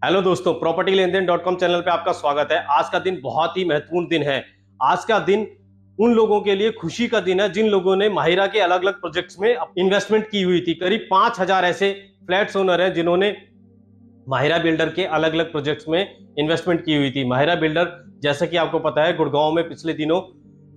Hello दोस्तों, property लेन then dot com channel पे आपका स्वागत है। आज का दिन बहुत ही महत्वपूर्ण दिन है। आज का दिन उन लोगों के लिए खुशी का दिन है जिन लोगों ने माहिरा के अलग अलग प्रोजेक्ट्स में इन्वेस्टमेंट की हुई थी। करीब 5,000 ऐसे फ्लैट्स ओनर हैं जिन्होंने माहिरा बिल्डर के अलग अलग प्रोजेक्ट्स में इन्वेस्टमेंट की हुई थी। माहिरा बिल्डर, जैसा कि आपको पता है, गुड़गांव में पिछले दिनों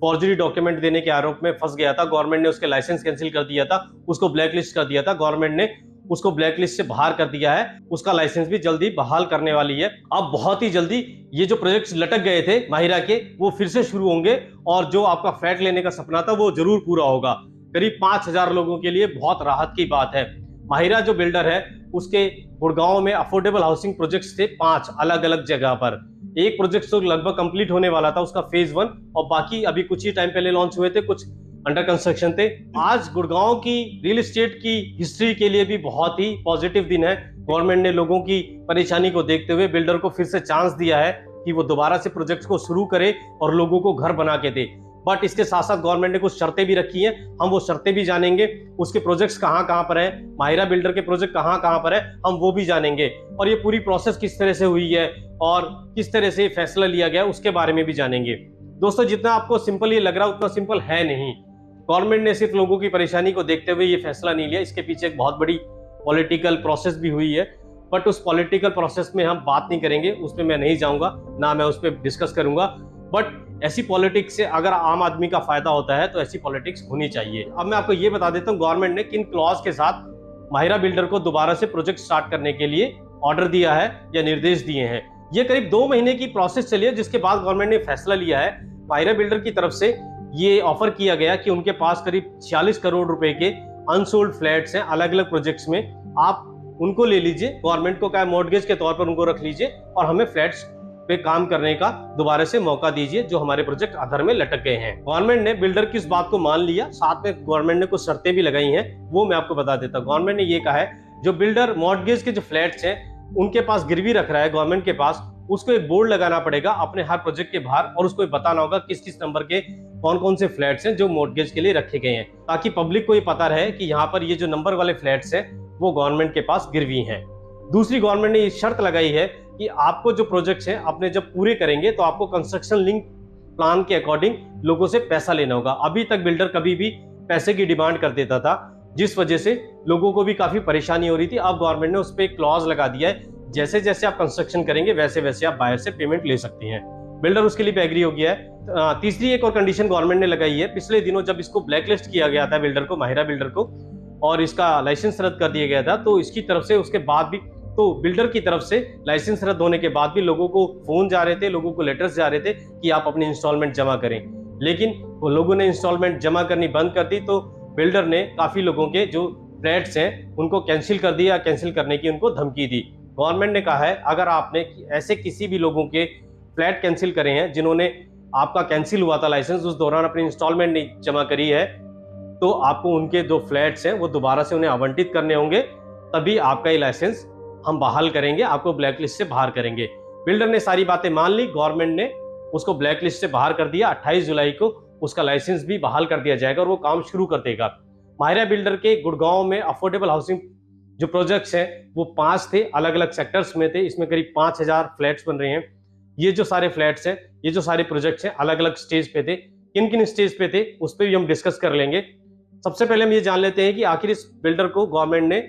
फॉर्जरी डॉक्यूमेंट देने के आरोप में फंस गया था। गवर्नमेंट ने उसके लाइसेंस कैंसिल कर दिया था, उसको ब्लैकलिस्ट कर दिया था। गवर्नमेंट ने उसको ब्लैकलिस्ट से बाहर कर दिया है। उसका लाइसेंस भी जल्दी बहाल करने वाली है। अब बहुत ही जल्दी ये जो प्रोजेक्ट्स लटक गए थे माहिरा के, वो फिर से शुरू होंगे और जो आपका फ्लैट लेने का सपना था वो जरूर पूरा होगा। करीब 5,000 लोगों के लिए बहुत राहत की बात है। माहिरा जो बिल्डर है, उसके गुड़गांव में अफोर्डेबल हाउसिंग प्रोजेक्ट्स थे 5 अलग अलग जगह पर। एक प्रोजेक्ट तो लगभग कंप्लीट होने वाला था, उसका फेज 1, और बाकी अभी कुछ ही टाइम पहले लॉन्च हुए थे, कुछ अंडर कंस्ट्रक्शन थे। आज गुड़गांव की रियल एस्टेट की हिस्ट्री के लिए भी बहुत ही पॉजिटिव दिन है। गवर्नमेंट ने लोगों की परेशानी को देखते हुए बिल्डर को फिर से चांस दिया है कि वो दोबारा से प्रोजेक्ट्स को शुरू करे और लोगों को घर बना के दे। बट इसके साथ साथ गवर्नमेंट ने कुछ शर्तें भी रखी हैं, हम वो शर्तें भी जानेंगे। उसके प्रोजेक्ट्स कहां कहां पर हैं, माहिरा बिल्डर के प्रोजेक्ट कहां कहां पर है, हम वो भी जानेंगे। और ये पूरी प्रोसेस किस तरह से हुई है और किस तरह से फैसला लिया गया उसके बारे में भी जानेंगे। दोस्तों, जितना आपको सिंपल ये लग रहा है उतना सिंपल है नहीं। गवर्नमेंट ने सिर्फ लोगों की परेशानी को देखते हुए ये फैसला नहीं लिया, इसके पीछे एक बहुत बड़ी पॉलिटिकल प्रोसेस भी हुई है। बट उस पॉलिटिकल प्रोसेस में हम बात नहीं करेंगे, उसमें मैं नहीं जाऊंगा, ना मैं उस पर डिस्कस करूंगा। बट ऐसी पॉलिटिक्स से अगर आम आदमी का फायदा होता है तो ऐसी पॉलिटिक्स होनी चाहिए। अब मैं आपको ये बता देता हूँ गवर्नमेंट ने किन क्लॉज के साथ माहिरा बिल्डर को दोबारा से प्रोजेक्ट स्टार्ट करने के लिए ऑर्डर दिया है या निर्देश दिए हैं। ये करीब 2 महीने की प्रोसेस चली है, जिसके बाद गवर्नमेंट ने फैसला लिया है। माहिरा बिल्डर की तरफ से ये ऑफर किया गया कि उनके पास करीब 46 करोड़ रुपए के अनसोल्ड फ्लैट्स हैं अलग अलग प्रोजेक्ट्स में, आप उनको ले लीजिए। गवर्नमेंट को क्या मॉर्गेज के तौर पर उनको रख लीजिए और हमें फ्लैट्स पे काम करने का दोबारा से मौका दीजिए जो हमारे प्रोजेक्ट अधर में लटक गए हैं। गवर्नमेंट ने बिल्डर की इस बात को मान लिया, साथ में गवर्नमेंट ने कुछ शर्तें भी लगाई हैं, वो मैं आपको बता देता हूँ। गवर्नमेंट ने ये कहा है जो बिल्डर मॉर्गेज के जो फ्लैट्स हैं उनके पास गिरवी रख रहा है गवर्नमेंट के पास, उसको एक बोर्ड लगाना पड़ेगा अपने हर प्रोजेक्ट के बाहर और उसको बताना होगा किस किस नंबर के कौन कौन से फ्लैट्स हैं जो मॉर्गेज के लिए रखे गए हैं, ताकि पब्लिक को ये पता रहे कि यहाँ पर ये जो नंबर वाले फ्लैट्स हैं वो गवर्नमेंट के पास गिरवी हैं। दूसरी, गवर्नमेंट ने ये शर्त लगाई है कि आपको जो प्रोजेक्ट्स हैं अपने जब पूरे करेंगे तो आपको कंस्ट्रक्शन लिंक प्लान के अकॉर्डिंग लोगों से पैसा लेना होगा। अभी तक बिल्डर कभी भी पैसे की डिमांड कर देता था, जिस वजह से लोगों को भी काफी परेशानी हो रही थी। अब गवर्नमेंट ने उस पर एक क्लॉज लगा दिया है, जैसे जैसे आप कंस्ट्रक्शन करेंगे वैसे वैसे आप बायर से पेमेंट ले सकते हैं। बिल्डर उसके लिए एग्री हो गया है। तीसरी एक और कंडीशन गवर्नमेंट ने लगाई है। पिछले दिनों जब इसको ब्लैकलिस्ट किया गया था बिल्डर को, माहिरा बिल्डर को, और इसका लाइसेंस रद्द कर दिया गया था, तो इसकी तरफ से उसके बाद भी, तो बिल्डर की तरफ से लाइसेंस रद्द होने के बाद भी लोगों को फोन जा रहे थे, लोगों को लेटर्स जा रहे थे कि आप अपनी इंस्टॉलमेंट जमा करें। लेकिन वो लोगों ने इंस्टॉलमेंट जमा करनी बंद कर दी, तो बिल्डर ने काफी लोगों के जो फ्लैट्स हैं उनको कैंसिल कर दिया, कैंसिल करने की उनको धमकी दी। गवर्नमेंट ने कहा है अगर आपने ऐसे किसी भी लोगों के फ्लैट कैंसिल करे हैं जिन्होंने, आपका कैंसिल हुआ था लाइसेंस, उस दौरान अपनी इंस्टॉलमेंट नहीं जमा करी है, तो आपको उनके जो फ्लैट्स हैं वो दोबारा से उन्हें आवंटित करने होंगे, तभी आपका ये लाइसेंस हम बहाल करेंगे, आपको ब्लैकलिस्ट से बाहर करेंगे। बिल्डर ने सारी बातें मान ली, गवर्नमेंट ने उसको ब्लैकलिस्ट से बाहर कर दिया। 28 जुलाई को उसका लाइसेंस भी बहाल कर दिया जाएगा और वो काम शुरू कर देगा। माहिरा बिल्डर के गुड़गांव में अफोर्डेबल हाउसिंग जो प्रोजेक्ट्स हैं वो 5 थे, अलग अलग सेक्टर्स में थे। इसमें करीब 5,000 फ्लैट्स बन रहे हैं। ये जो सारे फ्लैट्स हैं, ये जो सारे प्रोजेक्ट्स हैं, अलग अलग स्टेज पे थे। किन किन स्टेज पे थे उस पर भी हम डिस्कस कर लेंगे। सबसे पहले हम ये जान लेते हैं कि आखिर इस बिल्डर को गवर्नमेंट ने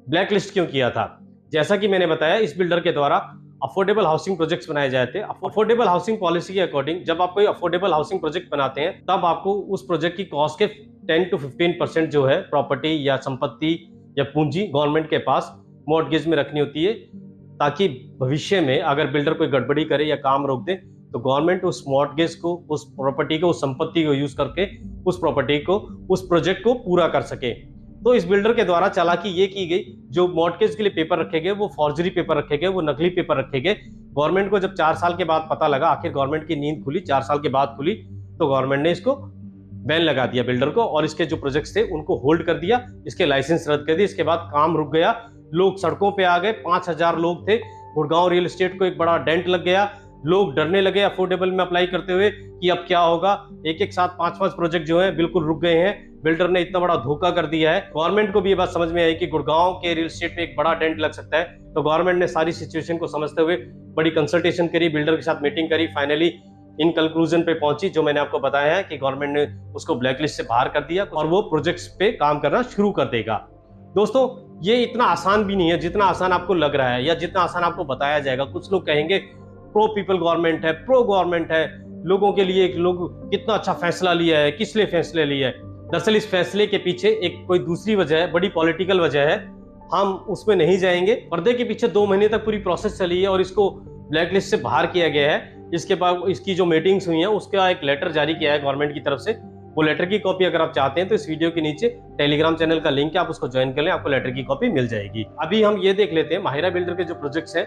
ब्लैकलिस्ट क्यों किया था। जैसा कि मैंने बताया, इस बिल्डर के द्वारा अफोर्डेबल हाउसिंग प्रोजेक्ट्स बनाए जाते हैं। अफोर्डेबल हाउसिंग पॉलिसी के अकॉर्डिंग जब आप कोई अफोर्डेबल हाउसिंग प्रोजेक्ट बनाते हैं तब आपको उस प्रोजेक्ट की कॉस्ट के 10 to 15% जो है प्रॉपर्टी या संपत्ति या पूंजी गवर्नमेंट के पास मॉर्गेज में रखनी होती है, ताकि भविष्य में अगर बिल्डर कोई गड़बड़ी करे या काम रोक दे तो गवर्नमेंट उस मॉर्गेज को, उस प्रॉपर्टी को, उस संपत्ति को यूज करके उस प्रॉपर्टी को, उस प्रोजेक्ट को पूरा कर सके। तो इस बिल्डर के द्वारा चालाकी ये की गई, जो मॉर्गेज के लिए पेपर रखे गए वो फॉर्जरी पेपर रखे गए, वो नकली पेपर रखे गए। गवर्नमेंट को जब 4 साल के बाद पता लगा, आखिर गवर्नमेंट की नींद खुली, 4 साल के बाद खुली, तो गवर्नमेंट ने इसको बैन लगा दिया बिल्डर को, और इसके जो प्रोजेक्ट्स थे उनको होल्ड कर दिया, इसके लाइसेंस रद्द कर दिए। इसके बाद काम रुक गया, लोग सड़कों पे आ गए। 5,000 लोग थे। गुड़गांव रियल एस्टेट को एक बड़ा डेंट लग गया। लोग डरने लगे अफोर्डेबल में अप्लाई करते हुए कि अब क्या होगा। एक एक साथ 5-5 प्रोजेक्ट जो है बिल्कुल रुक गए हैं। बिल्डर ने इतना बड़ा धोखा कर दिया है। गवर्नमेंट को भी ये बात समझ में आई कि गुड़गांव के रियल एस्टेट पे एक बड़ा डेंट लग सकता है, तो गवर्नमेंट ने सारी सिचुएशन को समझते हुए बड़ी कंसल्टेशन करी, बिल्डर के साथ मीटिंग करी, फाइनली इन कंक्लूजन पे पहुंची जो मैंने आपको बताया है कि गवर्नमेंट ने उसको ब्लैकलिस्ट से बाहर कर दिया और वो प्रोजेक्ट्स पे काम करना शुरू कर देगा। दोस्तों, ये इतना आसान भी नहीं है जितना आसान आपको लग रहा है या जितना आसान आपको बताया जाएगा। कुछ लोग कहेंगे प्रो पीपल गवर्नमेंट है, प्रो गवर्नमेंट है, लोगों के लिए लोग कितना अच्छा फैसला लिया है, किस लिए फैसले लिया है। दरअसल इस फैसले के पीछे एक कोई दूसरी वजह है, बड़ी पॉलिटिकल वजह है, हम उसमें नहीं जाएंगे। पर्दे के पीछे 2 महीने तक पूरी प्रोसेस चली है और इसको ब्लैकलिस्ट से बाहर किया गया है। इसके बाद इसकी जो मीटिंग्स हुई हैं उसका एक लेटर जारी किया है गवर्नमेंट की तरफ से। वो लेटर की कॉपी अगर आप चाहते हैं तो इस वीडियो के नीचे टेलीग्राम चैनल का लिंक है, आप उसको ज्वाइन कर लें, आपको लेटर की कॉपी मिल जाएगी। अभी हम ये देख लेते हैं माहिरा बिल्डर के जो प्रोजेक्ट्स हैं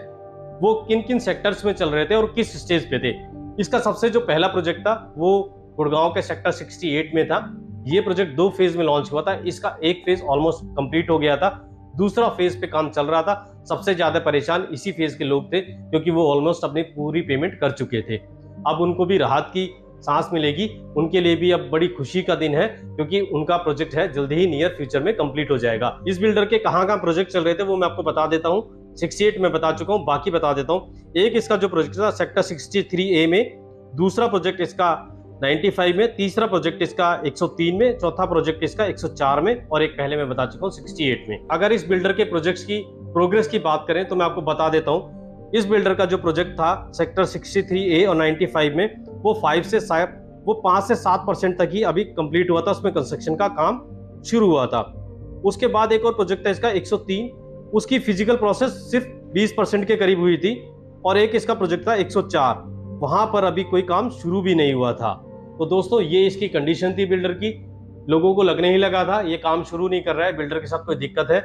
वो किन किन सेक्टर्स में चल रहे थे और किस स्टेज पे थे। इसका सबसे जो पहला प्रोजेक्ट था वो गुड़गांव के सेक्टर 68 में था। ये प्रोजेक्ट 2 फेज में लॉन्च हुआ था। इसका एक फेज ऑलमोस्ट कंप्लीट हो गया था, दूसरा फेज पे काम चल रहा था। सबसे ज्यादा परेशान इसी फेज के लोग थे क्योंकि वो ऑलमोस्ट अपनी पूरी पेमेंट कर चुके थे। अब उनको भी राहत की सांस मिलेगी, उनके लिए भी अब बड़ी खुशी का दिन है क्योंकि उनका प्रोजेक्ट है जल्दी ही नियर फ्यूचर में कंप्लीट हो जाएगा। इस बिल्डर के कहाँ प्रोजेक्ट चल रहे थे वो मैं आपको बता देता हूँ। 68 में बता चुका हूँ, बाकी बता देता हूँ। एक इसका जो प्रोजेक्ट था सेक्टर 63A में, दूसरा प्रोजेक्ट इसका 95 में, तीसरा प्रोजेक्ट इसका 103 में, चौथा प्रोजेक्ट इसका 104 में और एक पहले मैं बता चुका हूँ 68 में। अगर इस बिल्डर के प्रोजेक्ट्स की प्रोग्रेस की बात करें तो मैं आपको बता देता हूँ। इस बिल्डर का जो प्रोजेक्ट था सेक्टर 63A और 95 में वो 5 से 7% तक ही अभी कंप्लीट हुआ था, उसमें कंस्ट्रक्शन का काम शुरू हुआ था। उसके बाद एक और प्रोजेक्ट है इसका 103, उसकी फिजिकल प्रोसेस सिर्फ 20% के करीब हुई थी और एक इसका प्रोजेक्ट था 104, वहां पर अभी कोई काम शुरू भी नहीं हुआ था। तो दोस्तों ये इसकी कंडीशन थी बिल्डर की। लोगों को लगने ही लगा था ये काम शुरू नहीं कर रहा है, बिल्डर के साथ कोई दिक्कत है।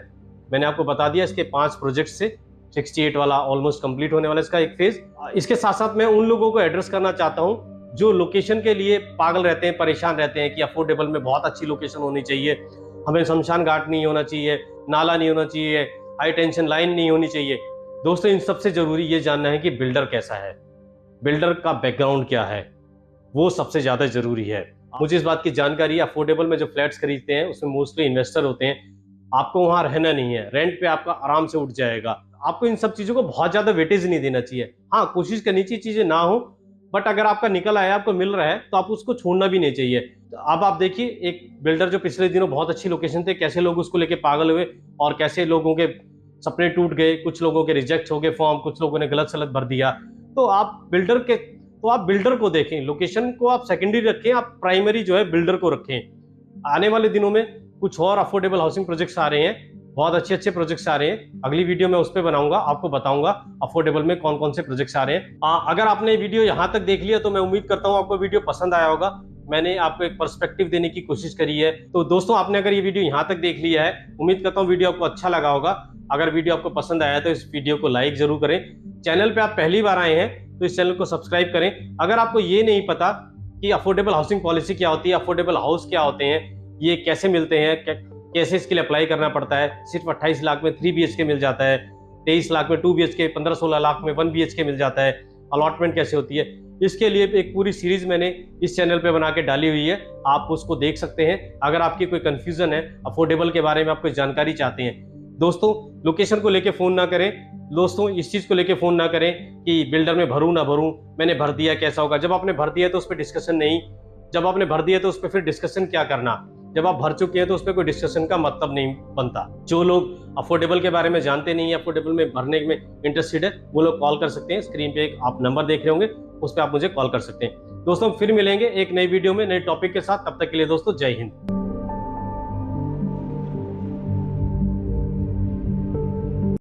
मैंने आपको बता दिया इसके 5 प्रोजेक्ट से 68 वाला ऑलमोस्ट कंप्लीट होने वाला इसका एक फेज। इसके साथ साथ मैं उन लोगों को एड्रेस करना चाहता हूं जो लोकेशन के लिए पागल रहते हैं, परेशान रहते हैं कि अफोर्डेबल में बहुत अच्छी लोकेशन होनी चाहिए, हमें शमशान घाट नहीं होना चाहिए, नाला नहीं होना चाहिए, हाई टेंशन लाइन नहीं होनी चाहिए। दोस्तों इन सबसे जरूरी ये जानना है कि बिल्डर कैसा है, बिल्डर का बैकग्राउंड क्या है, वो सबसे ज्यादा जरूरी है। मुझे इस बात की जानकारी, अफोर्डेबल में जो फ्लैट्स खरीदते हैं उसमें मोस्टली इन्वेस्टर होते हैं, आपको वहां रहना नहीं है, रेंट पे आपका आराम से उठ जाएगा। आपको इन सब चीजों को बहुत ज्यादा वेटेज नहीं देना चाहिए। हाँ, कोशिश करनी चाहिए चीजें ना हो, बट अगर आपका निकल आया, आपको मिल रहा है तो आप उसको छोड़ना भी नहीं चाहिए। अब आप देखिए एक बिल्डर जो पिछले दिनों बहुत अच्छी लोकेशन थे, कैसे लोग उसको लेके पागल हुए और कैसे लोगों के सपने टूट गए, कुछ लोगों के रिजेक्ट हो गए फॉर्म, कुछ लोगों ने गलत सलत भर दिया। तो आप बिल्डर को देखें, लोकेशन को आप सेकेंडरी रखें, आप प्राइमरी जो है बिल्डर को रखें। आने वाले दिनों में कुछ और अफोर्डेबल हाउसिंग प्रोजेक्ट्स आ रहे हैं, बहुत अच्छे प्रोजेक्ट्स आ रहे हैं। अगली वीडियो में उस पर बनाऊंगा, आपको बताऊंगा अफोर्डेबल में कौन कौन से प्रोजेक्ट्स आ रहे हैं। अगर आपने वीडियो यहां तक देख लिया तो मैं उम्मीद करता हूं आपको वीडियो पसंद आया होगा। मैंने आपको एक पर्सपेक्टिव देने की कोशिश करी है। तो दोस्तों आपने अगर ये वीडियो यहां तक देख लिया है, उम्मीद करता हूं वीडियो आपको अच्छा लगा होगा। अगर वीडियो आपको पसंद आया तो इस वीडियो को लाइक जरूर करें। चैनल पे आप पहली बार आए हैं तो इस चैनल को सब्सक्राइब करें। अगर आपको ये नहीं पता कि अफोर्डेबल हाउसिंग पॉलिसी क्या होती है, अफोर्डेबल हाउस क्या होते हैं, ये कैसे मिलते हैं, कैसे इसके लिए अप्लाई करना पड़ता है, सिर्फ 28 लाख में 3 BHK मिल जाता है, 23 लाख में 2 BHK, 15-16 लाख में 1 BHK मिल जाता है, अलॉटमेंट कैसे होती है, इसके लिए एक पूरी सीरीज मैंने इस चैनल पे बना के डाली हुई है, आप उसको देख सकते हैं। अगर आपकी कोई कंफ्यूजन है, अफोर्डेबल के बारे में आप कोई जानकारी चाहते हैं, दोस्तों लोकेशन को लेके फोन ना करें, दोस्तों इस चीज को लेके फोन ना करें कि बिल्डर में भरूं ना भरूं, मैंने भर दिया कैसा होगा। जब आपने भर दिया तो उस पर डिस्कशन नहीं, जब आपने भर दिया तो उस पर फिर डिस्कशन क्या करना, जब आप भर चुके हैं तो उस पर कोई डिस्कशन का मतलब नहीं बनता। जो लोग अफोर्डेबल के बारे में जानते नहीं है, अफोर्डेबल में भरने में इंटरेस्टेड है, वो लोग कॉल कर सकते हैं। स्क्रीन पे एक आप नंबर देख रहे होंगे, उस पर आप मुझे कॉल कर सकते हैं। दोस्तों फिर मिलेंगे एक नई वीडियो में नए टॉपिक के साथ, तब तक के लिए दोस्तों जय हिंद।